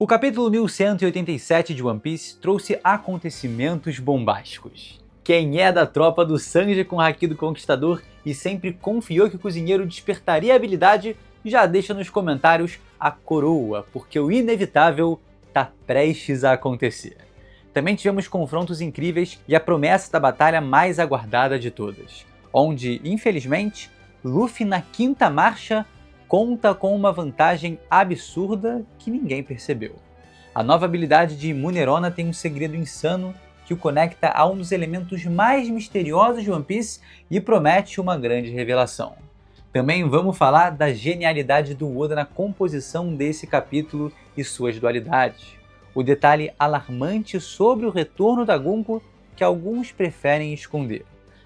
O capítulo 1187 de One Piece trouxe acontecimentos bombásticos. Quem é da tropa do Sanji com Haki do Conquistador e sempre confiou que o cozinheiro despertaria a habilidade, já deixa nos comentários a coroa, porque o inevitável tá prestes a acontecer. Também tivemos confrontos incríveis e a promessa da batalha mais aguardada de todas, onde, infelizmente, Luffy na quinta marcha conta com uma vantagem absurda que ninguém percebeu. A nova habilidade de Munerona tem um segredo insano que o conecta a um dos elementos mais misteriosos de One Piece e promete uma grande revelação. Também vamos falar da genialidade do Oda na composição desse capítulo e suas dualidades. O detalhe alarmante sobre o retorno da Gunko que alguns preferem esconder.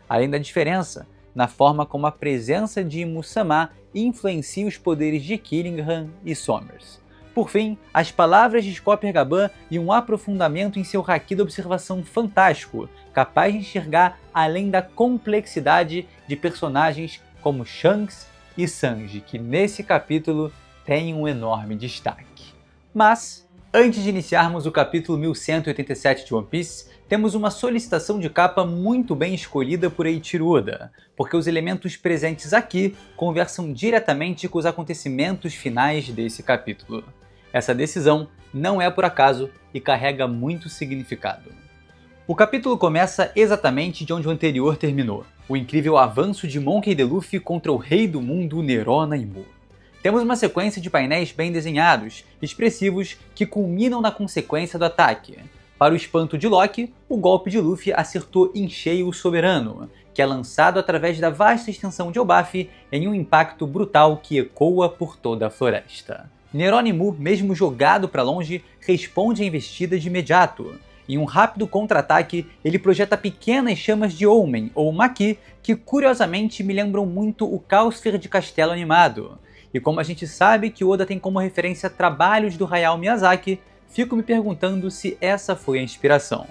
Além da diferença na forma como a presença de Imu-sama influencia os poderes de Killingham e Sommers. Por fim, as palavras de Coppergaban e um aprofundamento em seu haki da observação fantástico, capaz de enxergar além da complexidade de personagens como Shanks e Sanji, que nesse capítulo tem um enorme destaque. Mas, antes de iniciarmos o capítulo 1187 de One Piece, temos uma solicitação de capa muito bem escolhida por Eiichiro Oda, porque os elementos presentes aqui conversam diretamente com os acontecimentos finais desse capítulo. Essa decisão não é por acaso e carrega muito significado. O capítulo começa exatamente de onde o anterior terminou, o incrível avanço de Monkey D. Luffy contra o Rei do Mundo Nerona Imu. Temos uma sequência de painéis bem desenhados, expressivos, que culminam na consequência do ataque. Para o espanto de Loki, o golpe de Luffy acertou em cheio o Soberano, que é lançado através da vasta extensão de Elbaf em um impacto brutal que ecoa por toda a floresta. Nerona Imu, mesmo jogado para longe, responde à investida de imediato. Em um rápido contra-ataque, ele projeta pequenas chamas de Omen, ou Maki, que curiosamente me lembram muito o Caosfer de Castelo Animado. E como a gente sabe que Oda tem como referência trabalhos do Hayao Miyazaki, fico me perguntando se essa foi a inspiração.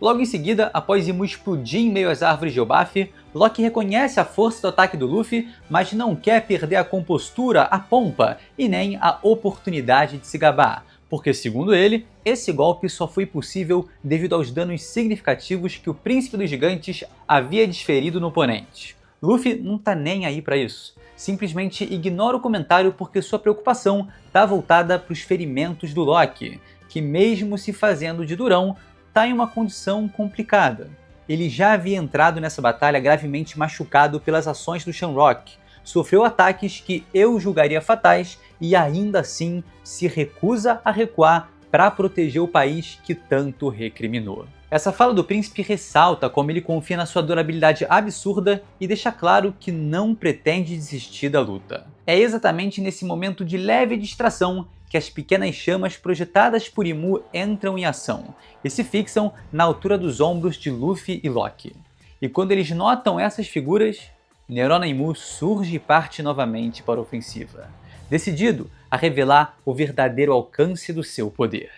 Logo em seguida, após Imu explodir em meio às árvores de Elbaf, Loki reconhece a força do ataque do Luffy, mas não quer perder a compostura, a pompa e nem a oportunidade de se gabar, porque segundo ele, esse golpe só foi possível devido aos danos significativos que o Príncipe dos Gigantes havia desferido no oponente. Luffy não tá nem aí pra isso. Simplesmente ignora o comentário porque sua preocupação está voltada para os ferimentos do Loki, que mesmo se fazendo de durão, está em uma condição complicada. Ele já havia entrado nessa batalha gravemente machucado pelas ações do Shamrock, sofreu ataques que eu julgaria fatais e ainda assim se recusa a recuar para proteger o país que tanto recriminou. Essa fala do príncipe ressalta como ele confia na sua durabilidade absurda e deixa claro que não pretende desistir da luta. É exatamente nesse momento de leve distração que as pequenas chamas projetadas por Imu entram em ação e se fixam na altura dos ombros de Luffy e Loki. E quando eles notam essas figuras, Nerona Imu surge e parte novamente para a ofensiva, decidido a revelar o verdadeiro alcance do seu poder.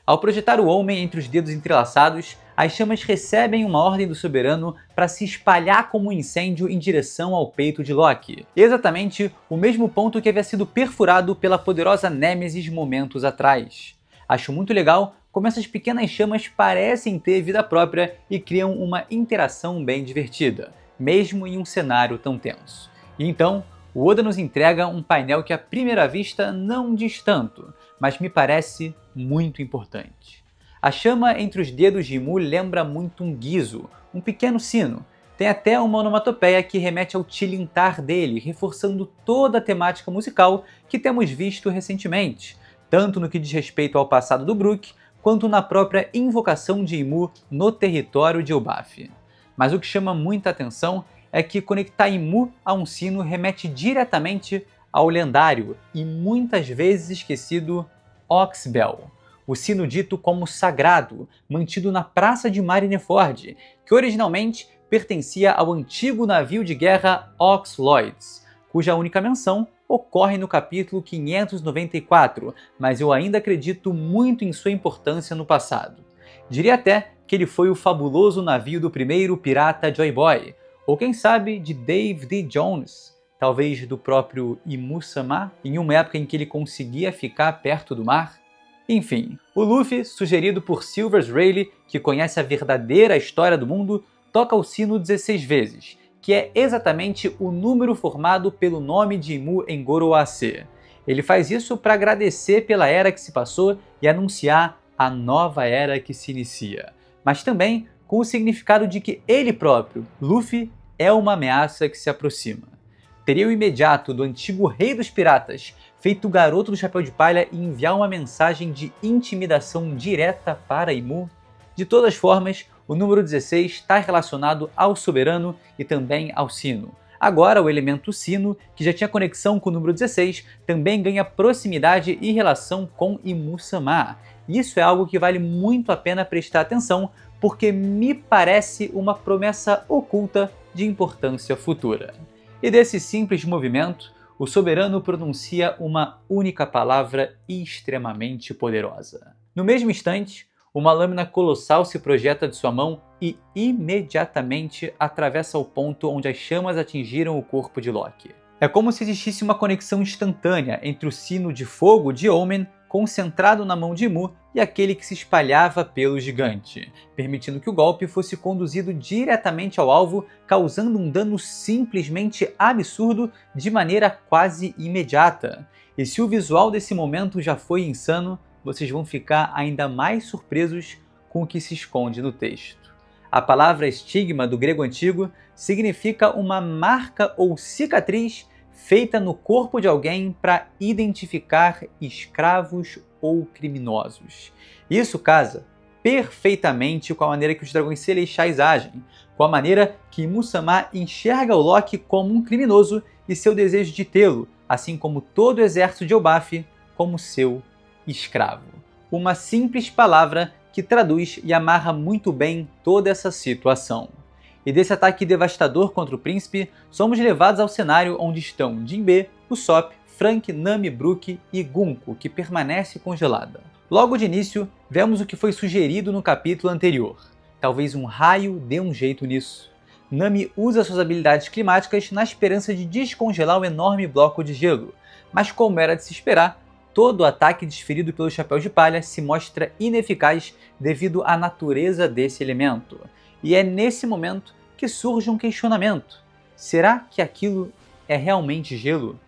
Ao projetar o Omen entre os dedos entrelaçados, as chamas recebem uma ordem do Soberano para se espalhar como um incêndio em direção ao peito de Loki. Exatamente o mesmo ponto que havia sido perfurado pela poderosa Nêmesis momentos atrás. Acho muito legal como essas pequenas chamas parecem ter vida própria e criam uma interação bem divertida, mesmo em um cenário tão tenso. E então, o Oda nos entrega um painel que à primeira vista não diz tanto, mas me parece muito importante. A chama entre os dedos de Imu lembra muito um guizo, um pequeno sino. Tem até uma onomatopeia que remete ao tilintar dele, reforçando toda a temática musical que temos visto recentemente, tanto no que diz respeito ao passado do Brook, quanto na própria invocação de Imu no território de Elbaf. Mas o que chama muita atenção é que conectar Imu a um sino remete diretamente ao lendário e muitas vezes esquecido Oxbell, o sino dito como sagrado, mantido na praça de Marineford, que originalmente pertencia ao antigo navio de guerra Oxloids, cuja única menção ocorre no capítulo 594, mas eu ainda acredito muito em sua importância no passado. Diria até que ele foi o fabuloso navio do primeiro pirata Joy Boy, ou quem sabe de Dave D. Jones, talvez do próprio Imu-sama, em uma época em que ele conseguia ficar perto do mar. Enfim, o Luffy, sugerido por Silvers Rayleigh, que conhece a verdadeira história do mundo, toca o sino 16 vezes, que é exatamente o número formado pelo nome de Imu em Goroase. Ele faz isso para agradecer pela era que se passou e anunciar a nova era que se inicia, mas também com o significado de que ele próprio, Luffy, é uma ameaça que se aproxima. Teria o imediato do antigo rei dos piratas feito o garoto do chapéu de palha e enviar uma mensagem de intimidação direta para Imu? De todas formas, o número 16 está relacionado ao soberano e também ao sino. Agora, o elemento sino, que já tinha conexão com o número 16, também ganha proximidade e relação com Imu-sama. Isso é algo que vale muito a pena prestar atenção, porque me parece uma promessa oculta de importância futura. E desse simples movimento, o soberano pronuncia uma única palavra extremamente poderosa. No mesmo instante, uma lâmina colossal se projeta de sua mão e imediatamente atravessa o ponto onde as chamas atingiram o corpo de Loki. É como se existisse uma conexão instantânea entre o sino de fogo de Omen, concentrado na mão de Imu, e aquele que se espalhava pelo gigante, permitindo que o golpe fosse conduzido diretamente ao alvo, causando um dano simplesmente absurdo de maneira quase imediata. E se o visual desse momento já foi insano, vocês vão ficar ainda mais surpresos com o que se esconde no texto. A palavra estigma do grego antigo significa uma marca ou cicatriz feita no corpo de alguém para identificar escravos ou criminosos. Isso casa perfeitamente com a maneira que os dragões celestiais agem, com a maneira que Imu-sama enxerga o Loki como um criminoso e seu desejo de tê-lo, assim como todo o exército de Elbaf, como seu escravo. Uma simples palavra que traduz e amarra muito bem toda essa situação. E desse ataque devastador contra o príncipe, somos levados ao cenário onde estão Jinbe, Usopp, Frank, Nami, Brook e Gunko, que permanece congelada. Logo de início, vemos o que foi sugerido no capítulo anterior. Talvez um raio dê um jeito nisso. Nami usa suas habilidades climáticas na esperança de descongelar o enorme bloco de gelo, mas como era de se esperar, todo o ataque desferido pelo Chapéu de Palha se mostra ineficaz devido à natureza desse elemento. E é nesse momento que surge um questionamento. Será que aquilo é realmente gelo?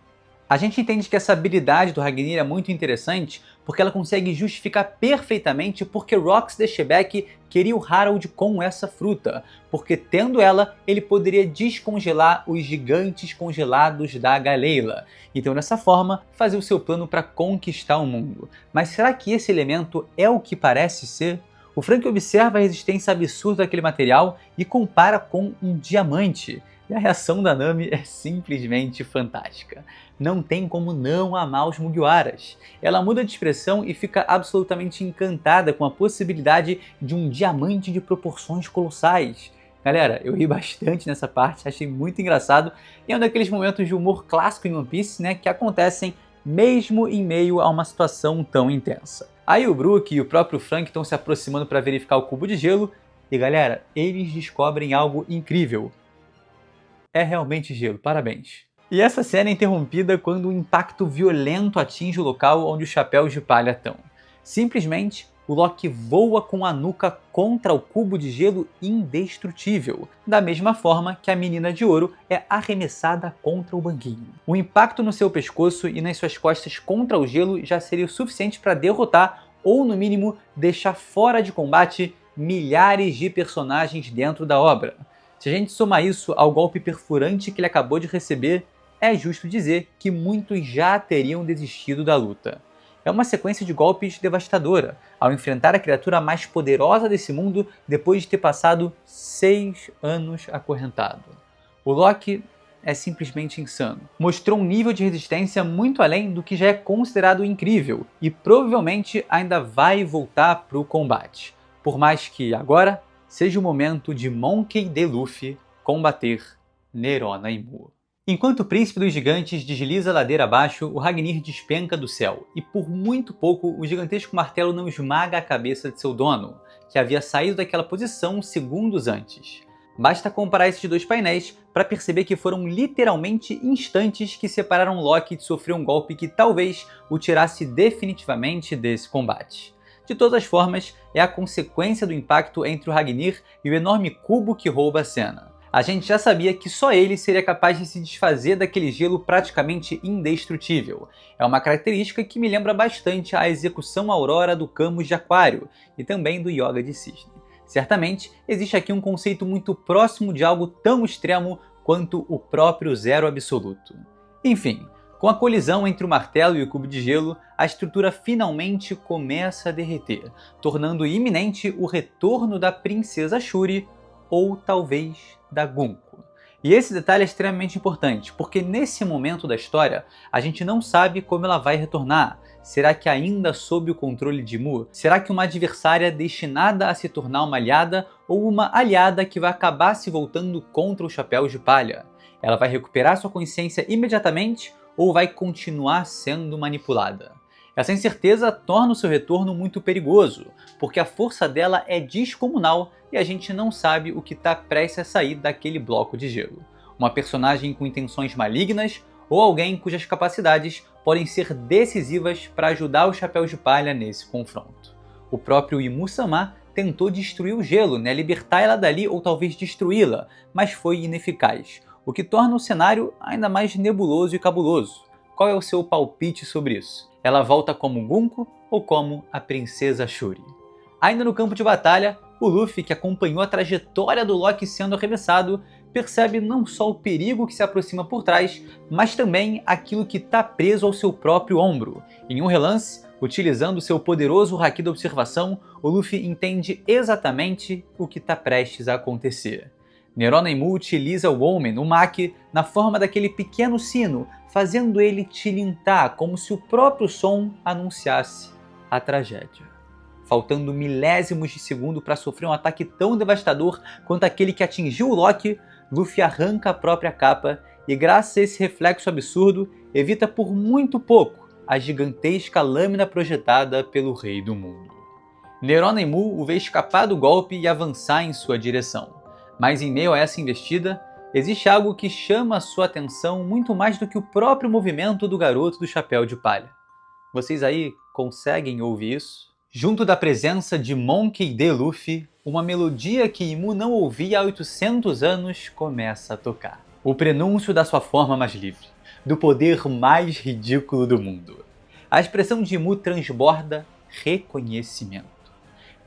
A gente entende que essa habilidade do Ragnir é muito interessante porque ela consegue justificar perfeitamente porque Rox the Shebeck queria o Harold com essa fruta, porque tendo ela, ele poderia descongelar os gigantes congelados da Galeila. Então dessa forma, fazer o seu plano para conquistar o mundo. Mas será que esse elemento é o que parece ser? O Frank observa a resistência absurda daquele material e compara com um diamante. E a reação da Nami é simplesmente fantástica. Não tem como não amar os Mugiwaras. Ela muda de expressão e fica absolutamente encantada com a possibilidade de um diamante de proporções colossais. Galera, eu ri bastante nessa parte, achei muito engraçado. E é um daqueles momentos de humor clássico em One Piece, né, que acontecem mesmo em meio a uma situação tão intensa. Aí o Brook e o próprio Frank estão se aproximando para verificar o cubo de gelo. E galera, eles descobrem algo incrível. É realmente gelo, parabéns. E essa cena é interrompida quando um impacto violento atinge o local onde os chapéus de palha estão. Simplesmente, o Loki voa com a nuca contra o cubo de gelo indestrutível, da mesma forma que a menina de ouro é arremessada contra o banquinho. O impacto no seu pescoço e nas suas costas contra o gelo já seria o suficiente para derrotar, ou no mínimo, deixar fora de combate milhares de personagens dentro da obra. Se a gente somar isso ao golpe perfurante que ele acabou de receber, é justo dizer que muitos já teriam desistido da luta. É uma sequência de golpes devastadora, ao enfrentar a criatura mais poderosa desse mundo depois de ter passado 6 anos acorrentado. O Loki é simplesmente insano. Mostrou um nível de resistência muito além do que já é considerado incrível e provavelmente ainda vai voltar para o combate. Por mais que agora seja o momento de Monkey D. Luffy combater Nerona Imu. Enquanto o príncipe dos gigantes desliza a ladeira abaixo, o Ragnir despenca do céu, e por muito pouco o gigantesco martelo não esmaga a cabeça de seu dono, que havia saído daquela posição segundos antes. Basta comparar esses dois painéis para perceber que foram literalmente instantes que separaram Loki de sofrer um golpe que talvez o tirasse definitivamente desse combate. De todas as formas, é a consequência do impacto entre o Ragnir e o enorme cubo que rouba a cena. A gente já sabia que só ele seria capaz de se desfazer daquele gelo praticamente indestrutível. É uma característica que me lembra bastante a execução Aurora do Camus de Aquário e também do Yoga de Cisne. Certamente, existe aqui um conceito muito próximo de algo tão extremo quanto o próprio zero absoluto. Enfim, com a colisão entre o martelo e o cubo de gelo, a estrutura finalmente começa a derreter, tornando iminente o retorno da princesa Shuri, ou talvez da Gunko. E esse detalhe é extremamente importante, porque nesse momento da história, a gente não sabe como ela vai retornar. Será que ainda sob o controle de Mu? Será que uma adversária destinada a se tornar uma aliada ou uma aliada que vai acabar se voltando contra os Chapéus de Palha? Ela vai recuperar sua consciência imediatamente ou vai continuar sendo manipulada? Essa incerteza torna o seu retorno muito perigoso, porque a força dela é descomunal e a gente não sabe o que está prestes a sair daquele bloco de gelo. Uma personagem com intenções malignas ou alguém cujas capacidades podem ser decisivas para ajudar os Chapéus de Palha nesse confronto. O próprio Imu-sama tentou destruir o gelo, libertar ela dali ou talvez destruí-la, mas foi ineficaz, o que torna o cenário ainda mais nebuloso e cabuloso. Qual é o seu palpite sobre isso? Ela volta como Gunko ou como a Princesa Shuri? Ainda no campo de batalha, o Luffy, que acompanhou a trajetória do Loki sendo arremessado, percebe não só o perigo que se aproxima por trás, mas também aquilo que está preso ao seu próprio ombro. Em um relance, utilizando seu poderoso Haki da Observação, o Luffy entende exatamente o que está prestes a acontecer. Neronemu utiliza o Omen, o Maki, na forma daquele pequeno sino, fazendo ele tilintar como se o próprio som anunciasse a tragédia. Faltando milésimos de segundo para sofrer um ataque tão devastador quanto aquele que atingiu o Loki, Luffy arranca a própria capa e, graças a esse reflexo absurdo, evita por muito pouco a gigantesca lâmina projetada pelo Rei do Mundo. Neronemu o vê escapar do golpe e avançar em sua direção. Mas em meio a essa investida, existe algo que chama a sua atenção muito mais do que o próprio movimento do garoto do chapéu de palha. Vocês aí conseguem ouvir isso? Junto da presença de Monkey D. Luffy, uma melodia que Imu não ouvia há 800 anos começa a tocar. O prenúncio da sua forma mais livre, do poder mais ridículo do mundo. A expressão de Imu transborda reconhecimento.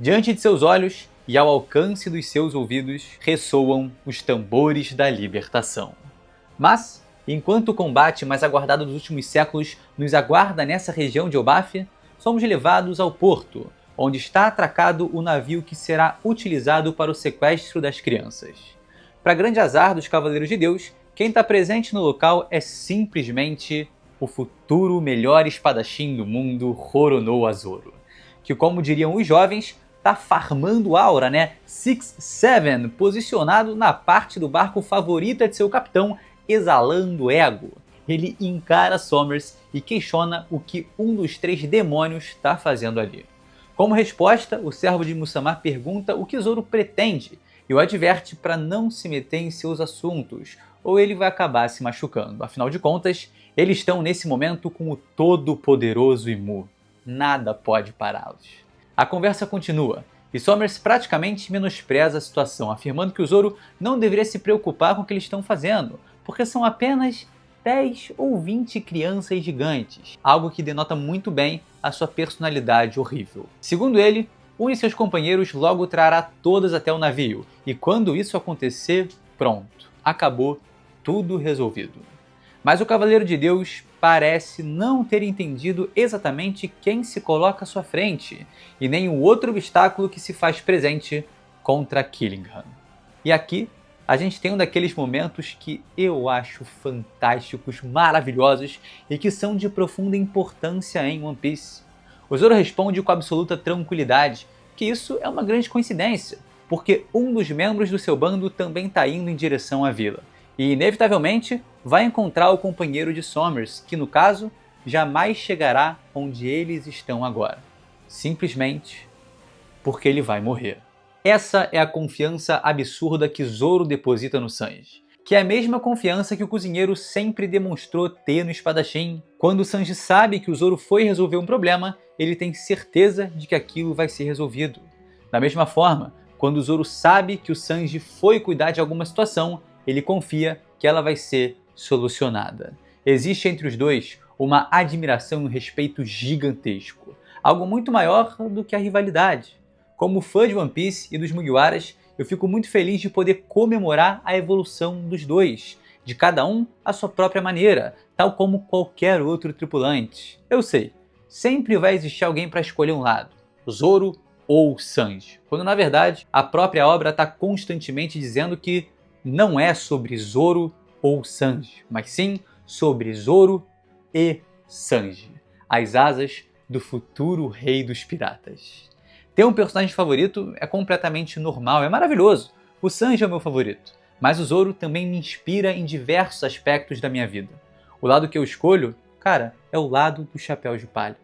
Diante de seus olhos e ao alcance dos seus ouvidos ressoam os tambores da libertação. Mas, enquanto o combate mais aguardado dos últimos séculos nos aguarda nessa região de Elbaf, somos levados ao porto, onde está atracado o navio que será utilizado para o sequestro das crianças. Para grande azar dos Cavaleiros de Deus, quem está presente no local é simplesmente o futuro melhor espadachim do mundo, Roronoa Zoro, que, como diriam os jovens, está farmando aura, 6-7, posicionado na parte do barco favorita de seu capitão, exalando ego. Ele encara Sommers e questiona o que um dos 3 demônios está fazendo ali. Como resposta, o servo de Musama pergunta o que Zoro pretende e o adverte para não se meter em seus assuntos, ou ele vai acabar se machucando. Afinal de contas, eles estão nesse momento com o todo-poderoso Imu. Nada pode pará-los. A conversa continua, e Sommers praticamente menospreza a situação, afirmando que o Zoro não deveria se preocupar com o que eles estão fazendo, porque são apenas 10 ou 20 crianças gigantes, algo que denota muito bem a sua personalidade horrível. Segundo ele, um de seus companheiros logo trará todas até o navio, e quando isso acontecer, pronto, acabou, tudo resolvido. Mas o Cavaleiro de Deus parece não ter entendido exatamente quem se coloca à sua frente, e nem o outro obstáculo que se faz presente contra Killingham. E aqui, a gente tem um daqueles momentos que eu acho fantásticos, maravilhosos e que são de profunda importância em One Piece. O Zoro responde com absoluta tranquilidade que isso é uma grande coincidência, porque um dos membros do seu bando também está indo em direção à vila, e inevitavelmente vai encontrar o companheiro de Sommers, que no caso jamais chegará onde eles estão agora, simplesmente porque ele vai morrer. Essa é a confiança absurda que Zoro deposita no Sanji, que é a mesma confiança que o cozinheiro sempre demonstrou ter no espadachim. Quando o Sanji sabe que o Zoro foi resolver um problema, ele tem certeza de que aquilo vai ser resolvido. Da mesma forma, quando o Zoro sabe que o Sanji foi cuidar de alguma situação, ele confia que ela vai ser solucionada. Existe entre os dois uma admiração e um respeito gigantesco, algo muito maior do que a rivalidade. Como fã de One Piece e dos Mugiwaras, eu fico muito feliz de poder comemorar a evolução dos dois, de cada um à sua própria maneira, tal como qualquer outro tripulante. Eu sei, sempre vai existir alguém para escolher um lado, Zoro ou Sanji, quando na verdade a própria obra está constantemente dizendo que não é sobre Zoro ou Sanji, mas sim sobre Zoro e Sanji, as asas do futuro rei dos piratas. Ter um personagem favorito é completamente normal, é maravilhoso. O Sanji é o meu favorito, mas o Zoro também me inspira em diversos aspectos da minha vida. O lado que eu escolho, cara, é o lado do chapéu de palha.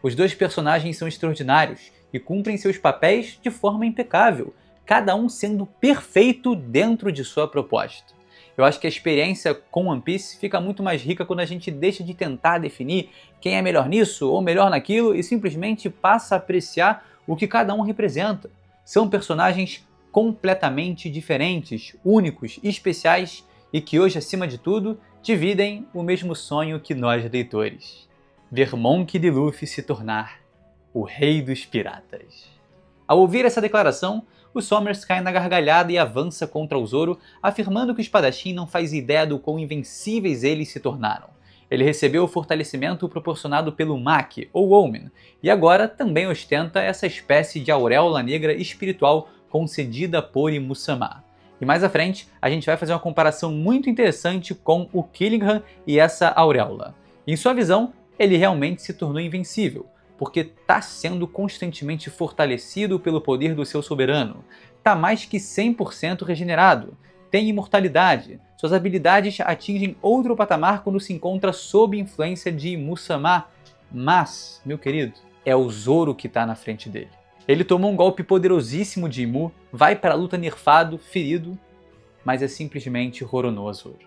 Os dois personagens são extraordinários e cumprem seus papéis de forma impecável, cada um sendo perfeito dentro de sua proposta. Eu acho que a experiência com One Piece fica muito mais rica quando a gente deixa de tentar definir quem é melhor nisso ou melhor naquilo e simplesmente passa a apreciar o que cada um representa. São personagens completamente diferentes, únicos, especiais e que hoje, acima de tudo, dividem o mesmo sonho que nós leitores: ver Monkey D. Luffy se tornar o rei dos piratas. Ao ouvir essa declaração, o Sommers cai na gargalhada e avança contra o Zoro, afirmando que o espadachim não faz ideia do quão invencíveis eles se tornaram. Ele recebeu o fortalecimento proporcionado pelo Maki, ou Omen, e agora também ostenta essa espécie de auréola negra espiritual concedida por Imusama. E mais à frente, a gente vai fazer uma comparação muito interessante com o Killingham e essa auréola. Em sua visão, ele realmente se tornou invencível, porque está sendo constantemente fortalecido pelo poder do seu soberano, está mais que 100% regenerado, tem imortalidade, suas habilidades atingem outro patamar quando se encontra sob influência de Imusama, mas, meu querido, é o Zoro que está na frente dele. Ele tomou um golpe poderosíssimo de Imu, vai para a luta nerfado, ferido, mas é simplesmente Roronoa Zoro.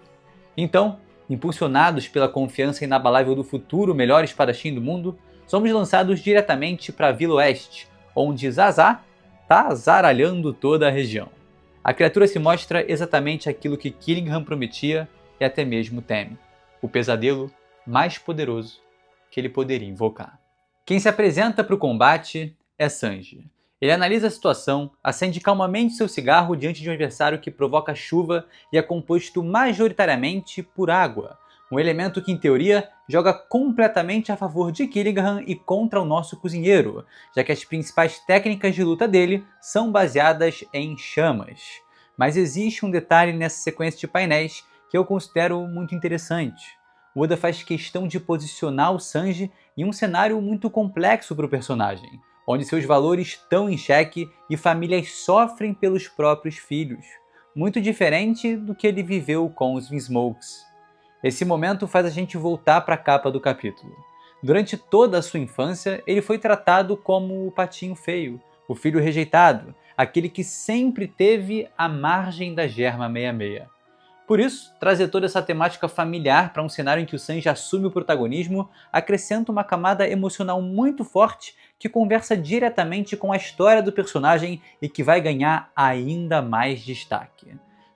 Então, impulsionados pela confiança inabalável do futuro melhor espadachim do mundo, somos lançados diretamente para a Vila Oeste, onde Zaza está azaralhando toda a região. A criatura se mostra exatamente aquilo que Killingham prometia e até mesmo teme: o pesadelo mais poderoso que ele poderia invocar. Quem se apresenta para o combate é Sanji. Ele analisa a situação, acende calmamente seu cigarro diante de um adversário que provoca chuva e é composto majoritariamente por água, um elemento que, em teoria, joga completamente a favor de Killingham e contra o nosso cozinheiro, já que as principais técnicas de luta dele são baseadas em chamas. Mas existe um detalhe nessa sequência de painéis que eu considero muito interessante. O Oda faz questão de posicionar o Sanji em um cenário muito complexo para o personagem, onde seus valores estão em xeque e famílias sofrem pelos próprios filhos, muito diferente do que ele viveu com os Vinsmokes. Esse momento faz a gente voltar para a capa do capítulo. Durante toda a sua infância, ele foi tratado como o patinho feio, o filho rejeitado, aquele que sempre teve à margem da Germa 66. Por isso, trazer toda essa temática familiar para um cenário em que o Sanji assume o protagonismo acrescenta uma camada emocional muito forte que conversa diretamente com a história do personagem e que vai ganhar ainda mais destaque.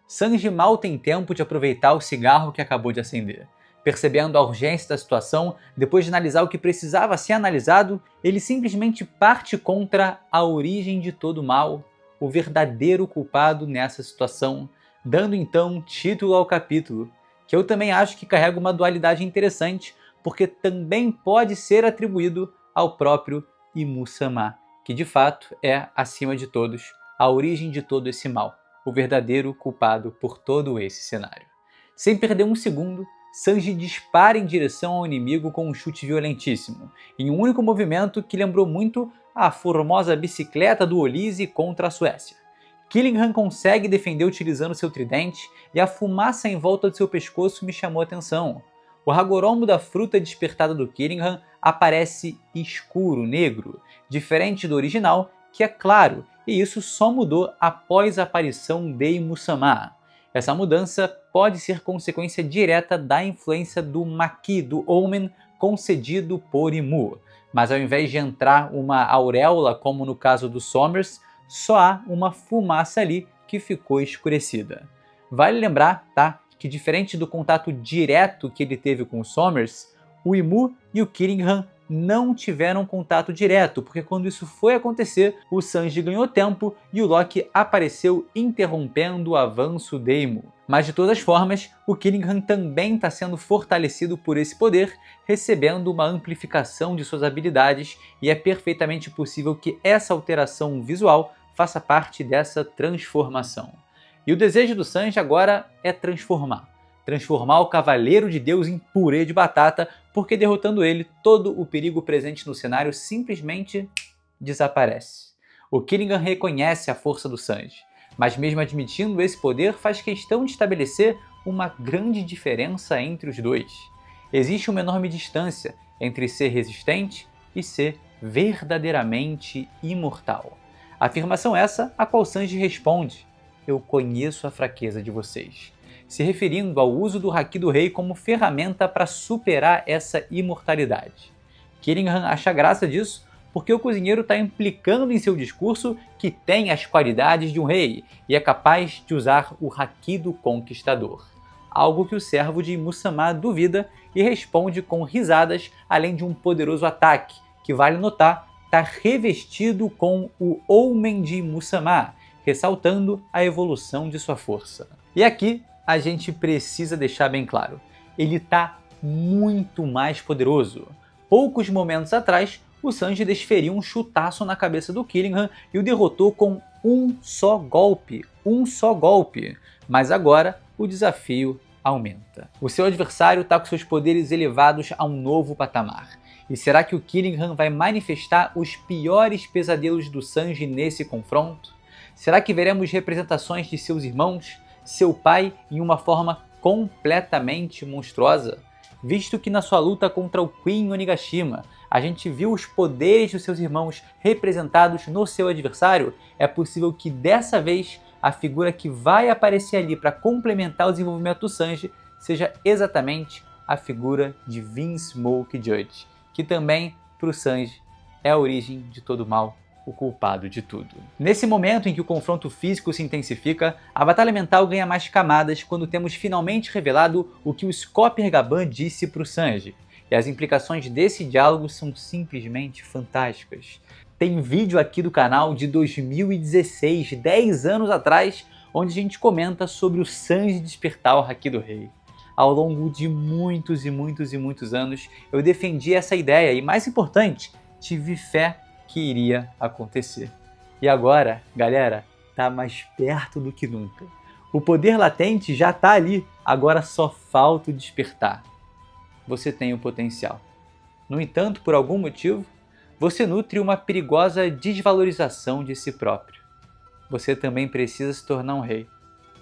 Sanji mal tem tempo de aproveitar o cigarro que acabou de acender. Percebendo a urgência da situação, depois de analisar o que precisava ser analisado, ele simplesmente parte contra a origem de todo o mal, o verdadeiro culpado nessa situação, dando então título ao capítulo, que eu também acho que carrega uma dualidade interessante, porque também pode ser atribuído ao próprio Imusama, que de fato é, acima de todos, a origem de todo esse mal, o verdadeiro culpado por todo esse cenário. Sem perder um segundo, Sanji dispara em direção ao inimigo com um chute violentíssimo, em um único movimento que lembrou muito a formosa bicicleta do Olise contra a Suécia. Killingham consegue defender utilizando seu tridente e a fumaça em volta de seu pescoço me chamou a atenção. O Hagoromo da fruta despertada do Killingham aparece escuro, negro, diferente do original, que é claro e isso só mudou após a aparição de Musamá. Essa mudança pode ser consequência direta da influência do Maqui, do Omen concedido por Imu, mas ao invés de entrar uma auréola como no caso do Somers, só há uma fumaça ali que ficou escurecida. Vale lembrar, tá, que diferente do contato direto que ele teve com o Somers, o Imu e o Killingham não tiveram contato direto, porque quando isso foi acontecer, o Sanji ganhou tempo e o Loki apareceu interrompendo o avanço de Imu. Mas de todas as formas, o Killingham também está sendo fortalecido por esse poder, recebendo uma amplificação de suas habilidades, e é perfeitamente possível que essa alteração visual faça parte dessa transformação. E o desejo do Sanji agora é transformar o Cavaleiro de Deus em purê de batata, porque derrotando ele, todo o perigo presente no cenário simplesmente desaparece. O Killingham reconhece a força do Sanji, mas mesmo admitindo esse poder, faz questão de estabelecer uma grande diferença entre os dois. Existe uma enorme distância entre ser resistente e ser verdadeiramente imortal. Afirmação essa a qual Sanji responde: "Eu conheço a fraqueza de vocês", se referindo ao uso do Haki do Rei como ferramenta para superar essa imortalidade. Killingham acha graça disso porque o cozinheiro está implicando em seu discurso que tem as qualidades de um rei e é capaz de usar o Haki do Conquistador, algo que o servo de Musamá duvida e responde com risadas, além de um poderoso ataque, que vale notar, está revestido com o Omen de Musamá, ressaltando a evolução de sua força. E aqui a gente precisa deixar bem claro, ele está muito mais poderoso. Poucos momentos atrás, o Sanji desferiu um chutaço na cabeça do Killingham e o derrotou com um só golpe. Mas agora o desafio aumenta. O seu adversário está com seus poderes elevados a um novo patamar. E será que o Killingham vai manifestar os piores pesadelos do Sanji nesse confronto? Será que veremos representações de seus irmãos, seu pai, em uma forma completamente monstruosa? Visto que na sua luta contra o Queen Onigashima, a gente viu os poderes dos seus irmãos representados no seu adversário, é possível que dessa vez a figura que vai aparecer ali para complementar o desenvolvimento do Sanji seja exatamente a figura de Vinsmoke Smoke Judge, que também, para o Sanji, é a origem de todo o mal, o culpado de tudo. Nesse momento em que o confronto físico se intensifica, a batalha mental ganha mais camadas quando temos finalmente revelado o que o Scopper Gaban disse para o Sanji. E as implicações desse diálogo são simplesmente fantásticas. Tem vídeo aqui do canal de 2016, 10 anos atrás, onde a gente comenta sobre o Sanji despertar o Haki do Rei. Ao longo de muitos anos, eu defendi essa ideia e, mais importante, tive fé que iria acontecer. E agora, galera, tá mais perto do que nunca. O poder latente já tá ali, agora só falta o despertar. Você tem o potencial. No entanto, por algum motivo, você nutre uma perigosa desvalorização de si próprio. Você também precisa se tornar um rei,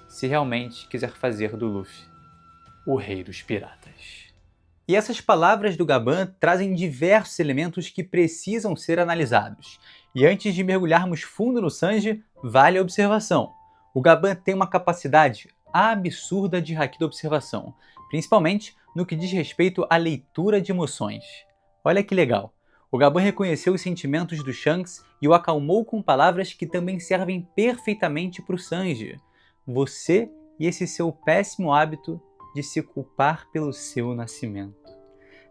se realmente quiser fazer do Luffy o rei dos piratas. E essas palavras do Gaban trazem diversos elementos que precisam ser analisados. E antes de mergulharmos fundo no Sanji, vale a observação. O Gaban tem uma capacidade absurda de haki da observação, principalmente no que diz respeito à leitura de emoções. Olha que legal. O Gaban reconheceu os sentimentos do Shanks e o acalmou com palavras que também servem perfeitamente para o Sanji. Você e esse seu péssimo hábito de se culpar pelo seu nascimento.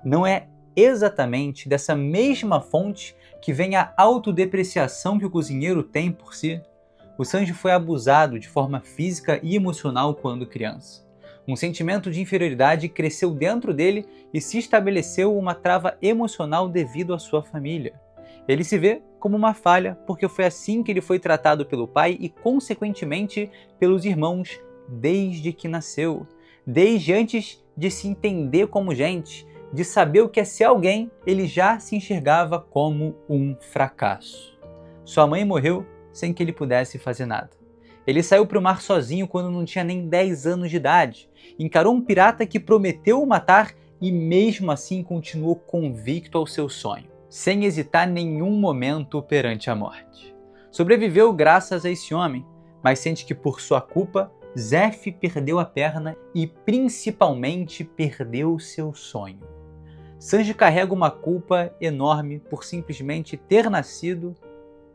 Não é exatamente dessa mesma fonte que vem a autodepreciação que o cozinheiro tem por si? O Sanji foi abusado de forma física e emocional quando criança. Um sentimento de inferioridade cresceu dentro dele e se estabeleceu uma trava emocional devido à sua família. Ele se vê como uma falha porque foi assim que ele foi tratado pelo pai e, consequentemente, pelos irmãos desde que nasceu. Desde antes de se entender como gente, de saber o que é ser alguém, ele já se enxergava como um fracasso. Sua mãe morreu sem que ele pudesse fazer nada. Ele saiu para o mar sozinho quando não tinha nem 10 anos de idade. Encarou um pirata que prometeu o matar e mesmo assim continuou convicto ao seu sonho, sem hesitar nenhum momento perante a morte. Sobreviveu graças a esse homem, mas sente que por sua culpa, Zeph perdeu a perna e principalmente perdeu seu sonho. Sanji carrega uma culpa enorme por simplesmente ter nascido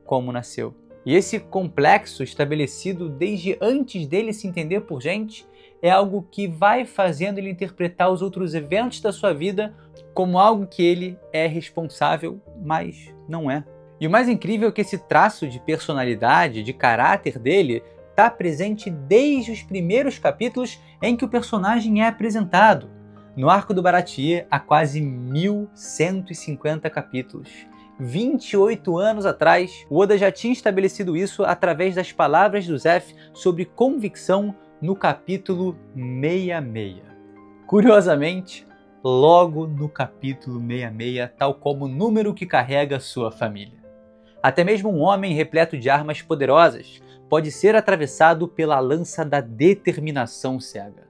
como nasceu. E esse complexo estabelecido desde antes dele se entender por gente é algo que vai fazendo ele interpretar os outros eventos da sua vida como algo que ele é responsável, mas não é. E o mais incrível é que esse traço de personalidade, de caráter dele, está presente desde os primeiros capítulos em que o personagem é apresentado. No arco do Baratie, há quase 1150 capítulos. 28 anos atrás, o Oda já tinha estabelecido isso através das palavras do Zeph sobre convicção no capítulo 66. Curiosamente, logo no capítulo 66, tal como o número que carrega sua família. Até mesmo um homem repleto de armas poderosas pode ser atravessado pela lança da determinação cega.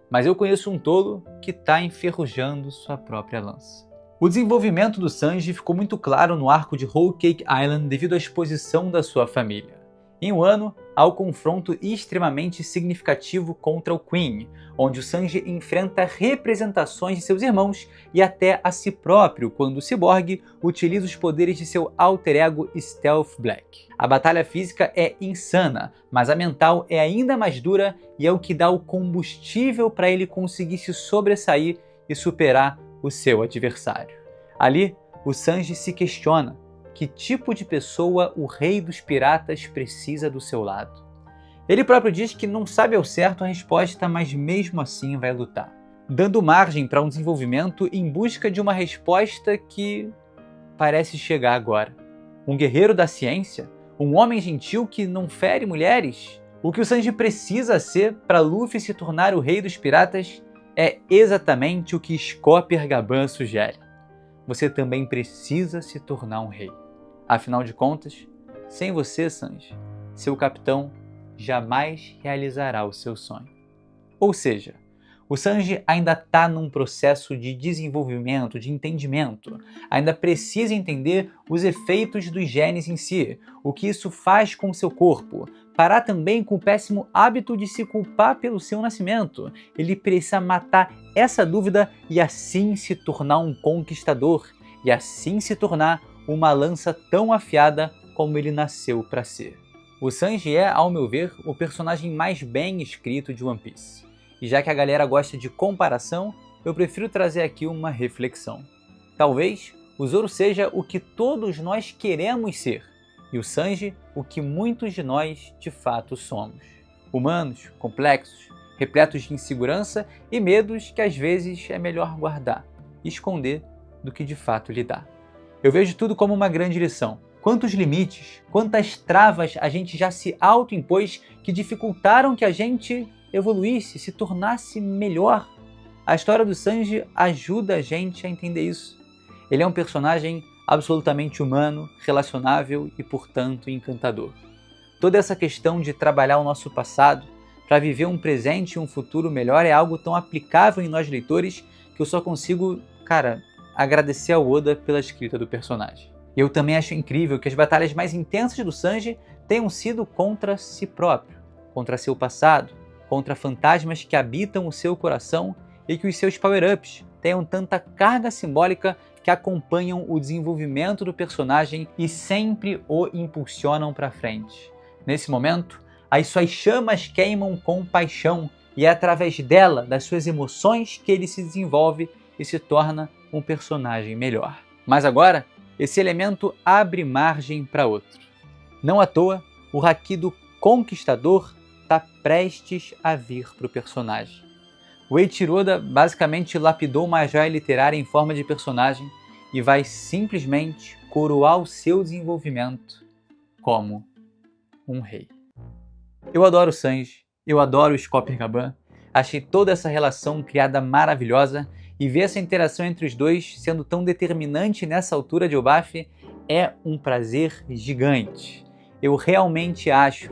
Mas eu conheço um tolo que está enferrujando sua própria lança. O desenvolvimento do Sanji ficou muito claro no arco de Whole Cake Island devido à exposição da sua família. Em Wano, há o confronto extremamente significativo contra o Queen, onde o Sanji enfrenta representações de seus irmãos e até a si próprio quando o Cyborg utiliza os poderes de seu alter ego Stealth Black. A batalha física é insana, mas a mental é ainda mais dura e é o que dá o combustível para ele conseguir se sobressair e superar o seu adversário. Ali, o Sanji se questiona que tipo de pessoa o rei dos piratas precisa do seu lado. Ele próprio diz que não sabe ao certo a resposta, mas mesmo assim vai lutar, dando margem para um desenvolvimento em busca de uma resposta que parece chegar agora. Um guerreiro da ciência? Um homem gentil que não fere mulheres? O que o Sanji precisa ser para Luffy se tornar o rei dos piratas é exatamente o que Scopper Gaban sugere. Você também precisa se tornar um rei. Afinal de contas, sem você, Sanji, seu capitão jamais realizará o seu sonho. Ou seja, o Sanji ainda está num processo de desenvolvimento, de entendimento. Ainda precisa entender os efeitos dos genes em si, o que isso faz com o seu corpo. Parar também com o péssimo hábito de se culpar pelo seu nascimento. Ele precisa matar essa dúvida e assim se tornar um conquistador. E assim se tornar uma lança tão afiada como ele nasceu para ser. O Sanji é, ao meu ver, o personagem mais bem escrito de One Piece. E já que a galera gosta de comparação, eu prefiro trazer aqui uma reflexão. Talvez o Zoro seja o que todos nós queremos ser, e o Sanji o que muitos de nós de fato somos. Humanos, complexos, repletos de insegurança e medos que às vezes é melhor guardar e esconder do que de fato lidar. Eu vejo tudo como uma grande lição. Quantos limites, quantas travas a gente já se autoimpôs que dificultaram que a gente evoluísse, se tornasse melhor. A história do Sanji ajuda a gente a entender isso. Ele é um personagem absolutamente humano, relacionável e, portanto, encantador. Toda essa questão de trabalhar o nosso passado para viver um presente e um futuro melhor é algo tão aplicável em nós leitores que eu só consigo, agradecer ao Oda pela escrita do personagem. Eu também acho incrível que as batalhas mais intensas do Sanji tenham sido contra si próprio, contra seu passado, contra fantasmas que habitam o seu coração e que os seus power-ups tenham tanta carga simbólica que acompanham o desenvolvimento do personagem e sempre o impulsionam para frente. Nesse momento, as suas chamas queimam com paixão e é através dela, das suas emoções, que ele se desenvolve e se torna um personagem melhor. Mas agora, esse elemento abre margem para outro. Não à toa, o Haki do Conquistador está prestes a vir para o personagem. O Eiichiro Oda basicamente lapidou uma joia literária em forma de personagem e vai simplesmente coroar o seu desenvolvimento como um rei. Eu adoro o Sanji, eu adoro o Scopper Gaban, achei toda essa relação criada maravilhosa e ver essa interação entre os dois sendo tão determinante nessa altura de Elbaf é um prazer gigante. Eu realmente acho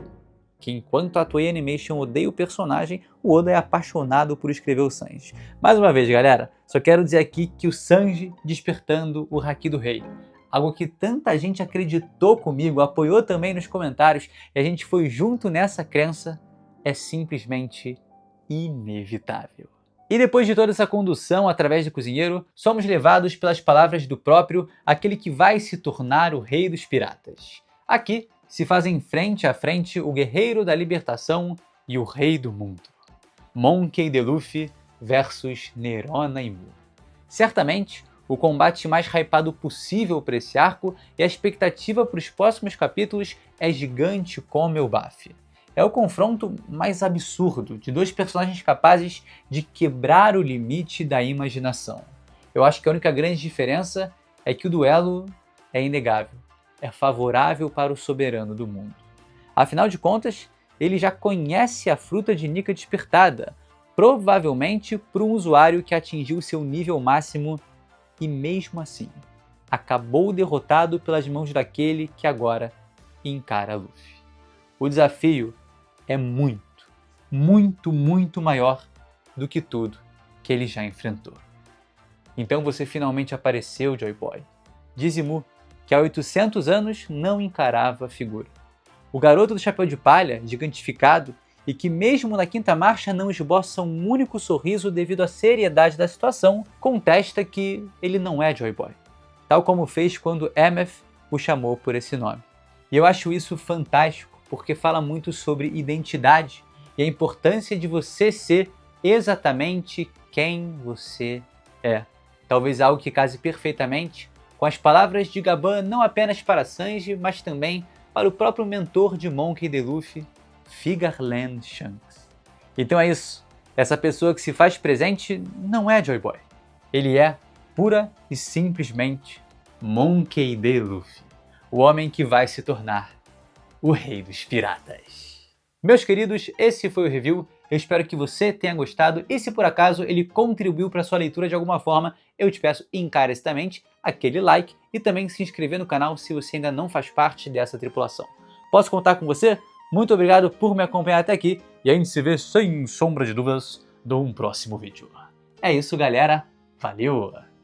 que enquanto a Toei Animation odeia o personagem, o Oda é apaixonado por escrever o Sanji. Mais uma vez, galera, só quero dizer aqui que o Sanji despertando o Haki do Rei. algo que tanta gente acreditou comigo, apoiou também nos comentários e a gente foi junto nessa crença, é simplesmente inevitável. E depois de toda essa condução através do cozinheiro, somos levados pelas palavras do próprio, aquele que vai se tornar o rei dos piratas. Aqui se fazem frente a frente o guerreiro da libertação e o rei do mundo. Monkey D. Luffy versus Nerona e Mu. Certamente, o combate mais hypado possível para esse arco e a expectativa para os próximos capítulos é gigante como o Baf. É o confronto mais absurdo de dois personagens capazes de quebrar o limite da imaginação. Eu acho que a única grande diferença é que o duelo é inegável, é favorável para o soberano do mundo. Afinal de contas, ele já conhece a fruta de Nika despertada, provavelmente por um usuário que atingiu seu nível máximo e mesmo assim acabou derrotado pelas mãos daquele que agora encara Luffy. O desafio é muito, muito, muito maior do que tudo que ele já enfrentou. Então você finalmente apareceu, Joy Boy. Diz Mu que há 800 anos não encarava a figura. O garoto do chapéu de palha, gigantificado, e que mesmo na quinta marcha não esboça um único sorriso devido à seriedade da situação, contesta que ele não é Joy Boy, tal como fez quando Emeth o chamou por esse nome. E eu acho isso fantástico, porque fala muito sobre identidade e a importância de você ser exatamente quem você é. Talvez algo que case perfeitamente com as palavras de Gaban não apenas para Sanji, mas também para o próprio mentor de Monkey D. Luffy, Figure Land Shanks. Então é isso. Essa pessoa que se faz presente não é Joy Boy. Ele é pura e simplesmente Monkey D. Luffy, o homem que vai se tornar o rei dos piratas. Meus queridos, esse foi o review. Eu espero que você tenha gostado e se por acaso ele contribuiu para sua leitura de alguma forma, eu te peço encarecidamente aquele like e também se inscrever no canal se você ainda não faz parte dessa tripulação. Posso contar com você? Muito obrigado por me acompanhar até aqui e a gente se vê sem sombra de dúvidas num próximo vídeo. É isso, galera. Valeu!